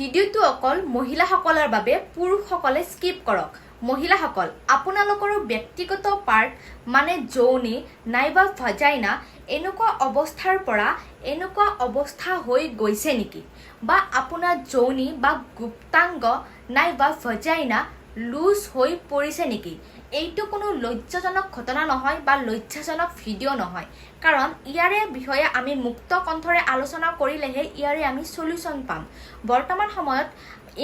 ভিডিওটো অকল মহিলাসকলৰ বাবে পুৰুষসকলে স্কিপ কৰক। মহিলাসকল আপোনালোকৰ ব্যক্তিগত পাৰ্ট মানে যৌনি নাইবা ভাজাইনা এনেকুৱা অৱস্থাৰ পৰা এনেকুৱা অৱস্থা হৈ গৈছে নেকি, বা আপোনাৰ যৌনি বা গুপ্তাংগ নাইবা ভাজাইনা লুজ হৈ পৰিছে নেকি? এইটো কোনো লজ্জাজনক ঘটনা নহয় বা লজ্জাজনক ভিডিঅ' নহয়, কাৰণ ইয়াৰে বিষয়ে আমি মুক্ত কণ্ঠৰে আলোচনা কৰিলেহে ইয়াৰে আমি সলিউশ্যন পাম। বৰ্তমান সময়ত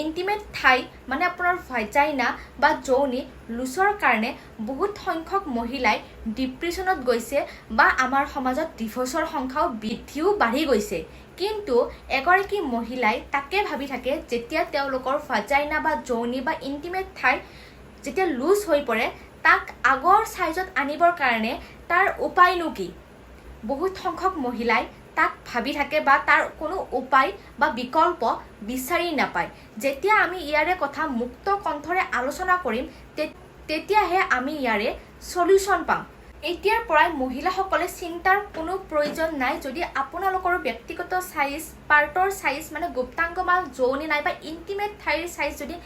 ইণ্টিমেট ঠাই মানে আপোনাৰ ভাজাইনা বা যৌনি লুজৰ কাৰণে বহুত সংখ্যক মহিলাই ডিপ্ৰেশ্যনত গৈছে বা আমাৰ সমাজত ডিভোৰ্চৰ সংখ্যাও বৃদ্ধিও বাঢ়ি গৈছে। কিন্তু এগৰাকী মহিলাই তাকে ভাবি থাকে যেতিয়া তেওঁলোকৰ ভাজাইনা বা যৌনি বা ইণ্টিমেট ঠাই যেতিয়া লুজ হৈ পৰে তাক আগৰ সাইজত আনিবৰ কাৰণে তাৰ উপায়নো কি? বহুত সংখ্যক মহিলাই তাক ভাবি থাকে বা তাৰ কোনো উপায় বা বিকল্প বিচাৰি নাপায়। যেতিয়া আমি ইয়াৰে কথা মুক্ত কণ্ঠৰে আলোচনা কৰিম তেতিয়াহে আমি ইয়াৰে সলিউশ্যন পাম। এতিয়াৰ পৰাই মহিলাসকলে চিন্তাৰ কোনো প্ৰয়োজন নাই। যদি আপোনালোকৰ ব্যক্তিগত সাইজ পাৰ্টৰ সাইজ মানে গুপ্তাংগ বা যৌনি নাইবা ইণ্টিমেট ঠাইৰ সাইজ যদি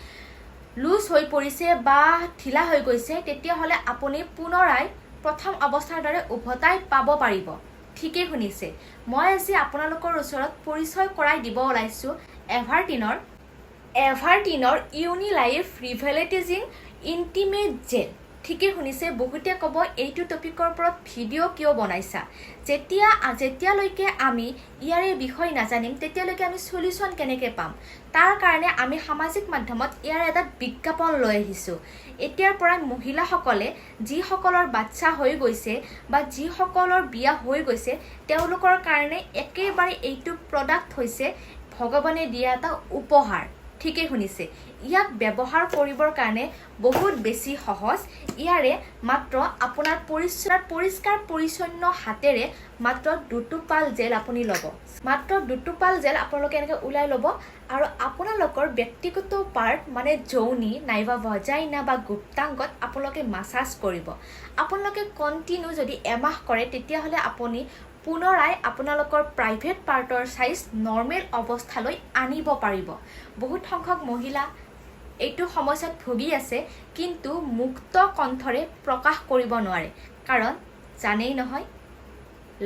লুজ হৈ পৰিছে বা ঢিলা হৈ গৈছে, তেতিয়াহ'লে আপুনি পুনৰাই প্ৰথম অৱস্থাৰ দৰে উভতাই পাব পাৰিব। ঠিকেই শুনিছে, মই আজি আপোনালোকৰ ওচৰত পৰিচয় কৰাই দিব ওলাইছোঁ এভাৰটিনৰ Yonilife Revitalizing Intimate Gel। ঠিকেই শুনিছে, বহুতে ক'ব এইটো টপিকৰ ওপৰত ভিডিঅ' কিয় বনাইছা? যেতিয়ালৈকে আমি ইয়াৰে বিষয় নাজানিম তেতিয়ালৈকে আমি সলিউশ্যন কেনেকৈ পাম? তাৰ কাৰণে আমি সামাজিক মাধ্যমত ইয়াৰ এটা বিজ্ঞাপন লৈ আহিছোঁ। এতিয়াৰ পৰা মহিলাসকলে যিসকলৰ বাচ্চা হৈ গৈছে বা যিসকলৰ বিয়া হৈ গৈছে তেওঁলোকৰ কাৰণে একেবাৰে এইটো প্ৰডাক্ট হৈছে ভগৱানে দিয়া এটা উপহাৰ। ঠিকেই শুনিছে, ইয়াক ব্যৱহাৰ কৰিবৰ কাৰণে বহুত বেছি সহজ। ইয়াৰে মাত্ৰ আপোনাৰ পৰিষ্কাৰ পৰিচ্ছন্ন হাতেৰে মাত্ৰ দুটোপাল জেল আপুনি ল'ব। মাত্ৰ দুটোপাল জেল আপোনালোকে এনেকৈ ওলাই ল'ব আৰু আপোনালোকৰ ব্যক্তিগত পাৰ্ট মানে যৌনি নাইবা ভাজাইনা বা গুপ্তাংগত আপোনালোকে মাছাজ কৰিব। আপোনালোকে কণ্টিনিউ যদি এমাহ কৰে তেতিয়াহ'লে আপুনি পুনৰাই আপোনালোকৰ প্ৰাইভেট পাৰ্টৰ সাইজ নৰ্মেল অৱস্থালৈ আনিব পাৰিব। বহুত সংখ্যক মহিলা এইটো সমস্যাত ভুগি আছে কিন্তু মুক্ত কণ্ঠৰে প্ৰকাশ কৰিব নোৱাৰে, কাৰণ জানেই নহয়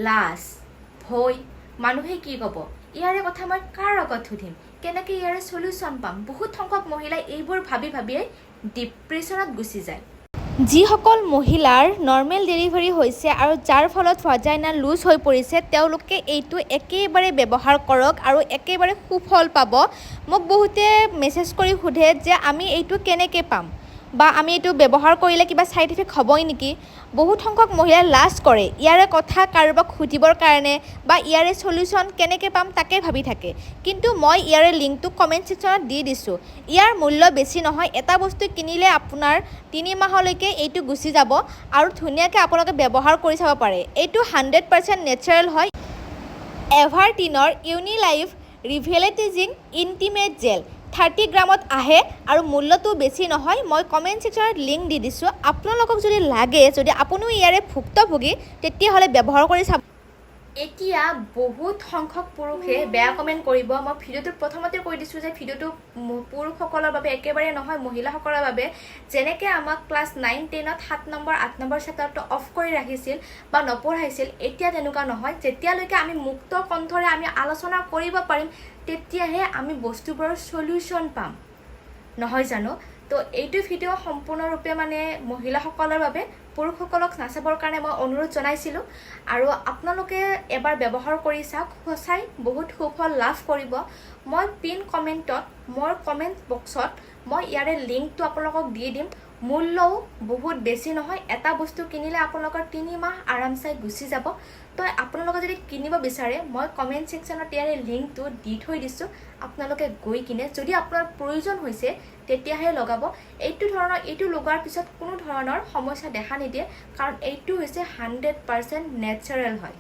লাজ ভয়, মানুহে কি ক'ব, ইয়াৰে কথা মই কাৰ আগত সুধিম, কেনেকৈ ইয়াৰে সলিউশ্যন পাম? বহুত সংখ্যক মহিলাই এইবোৰ ভাবিয়ে ডিপ্ৰেশ্যনত গুচি যায়। যিসকল মহিলাৰ নৰ্মেল ডেলিভাৰী হৈছে আৰু যাৰ ফলত ভাজাইনা লুজ হৈ পৰিছে তেওঁলোকে এইটো একেবাৰে ব্যৱহাৰ কৰক আৰু একেবাৰে সুফল পাব। মোক বহুতে মেছেজ কৰি সোধে যে আমি এইটো কেনেকৈ পাম বা আমি এইটো ব্যৱহাৰ কৰিলে কিবা ছাইড ইফেক্ট হ'বই নেকি? বহুত সংখ্যক মহিলাই লাজ কৰে ইয়াৰে কথা কাৰোবাক সুধিবৰ কাৰণে বা ইয়াৰে সলিউশ্যন কেনেকৈ পাম তাকে ভাবি থাকে। কিন্তু মই ইয়াৰে লিংকটো কমেণ্ট ছেকশ্যনত দি দিছোঁ। ইয়াৰ মূল্য বেছি নহয়, এটা বস্তু কিনিলে আপোনাৰ 3 মাহলৈকে এইটো গুচি যাব আৰু ধুনীয়াকৈ আপোনালোকে ব্যৱহাৰ কৰি চাব পাৰে। এইটো 100% নেচাৰেল হয়। এভাৰটিনৰ Yonilife Revitalizing Intimate Gel 30 গ্ৰামত আহে আৰু মূল্যটো বেছি নহয়। মই কমেণ্ট ছেকশ্যনত লিংক দি দিছোঁ, আপোনালোকক যদি লাগে, যদি আপুনিও ইয়াৰে ভুক্তভোগী তেতিয়াহ'লে ব্যৱহাৰ কৰি চাব। এতিয়া বহুত সংখ্যক পুৰুষে বেয়া কমেণ্ট কৰিব। মই ভিডিঅ'টোত প্ৰথমতে কৈ দিছোঁ যে ভিডিঅ'টো পুৰুষসকলৰ বাবে একেবাৰে নহয়, মহিলাসকলৰ বাবে। যেনেকৈ আমাক ক্লাছ 9-10ত 7 নম্বৰ 8 নম্বৰ চেপ্টাৰটো অফ কৰি ৰাখিছিল বা নপঢ়াইছিল, এতিয়া তেনেকুৱা নহয়। যেতিয়ালৈকে আমি মুক্ত কণ্ঠৰে আমি আলোচনা কৰিব পাৰিম তেতিয়াহে আমি বস্তুবোৰৰ সলিউশ্যন পাম, নহয় জানো? তো এইটো ভিডিঅ' সম্পূৰ্ণৰূপে মানে মহিলাসকলৰ বাবে, পুৰুষসকলক নাচাবৰ কাৰণে মই অনুৰোধ জনাইছিলোঁ। আৰু আপোনালোকে এবাৰ ব্যৱহাৰ কৰি চাওক, সঁচাই বহুত সুফল লাভ কৰিব। মই পিন কমেণ্টত মোৰ কমেণ্ট বক্সত মই ইয়াৰে লিংকটো আপোনালোকক দি দিম। মূল্যও বহুত বেছি নহয়, এটা বস্তু কিনিলে আপোনালোকৰ 3 মাহ আৰামছে গুচি যাব। তো আপোনালোকে যদি কিনিব বিচাৰে মই কমেণ্ট ছেকশ্যনত ইয়াৰে লিংকটো দি থৈ দিছোঁ। আপোনালোকে গৈ কিনে যদি আপোনাৰ প্ৰয়োজন হৈছে তেতিয়াহে লগাব। এইটো লগোৱাৰ পিছত কোনো ধৰণৰ সমস্যা দেখা নিদিয়ে, কাৰণ এইটো হৈছে 100% নেচাৰেল হয়।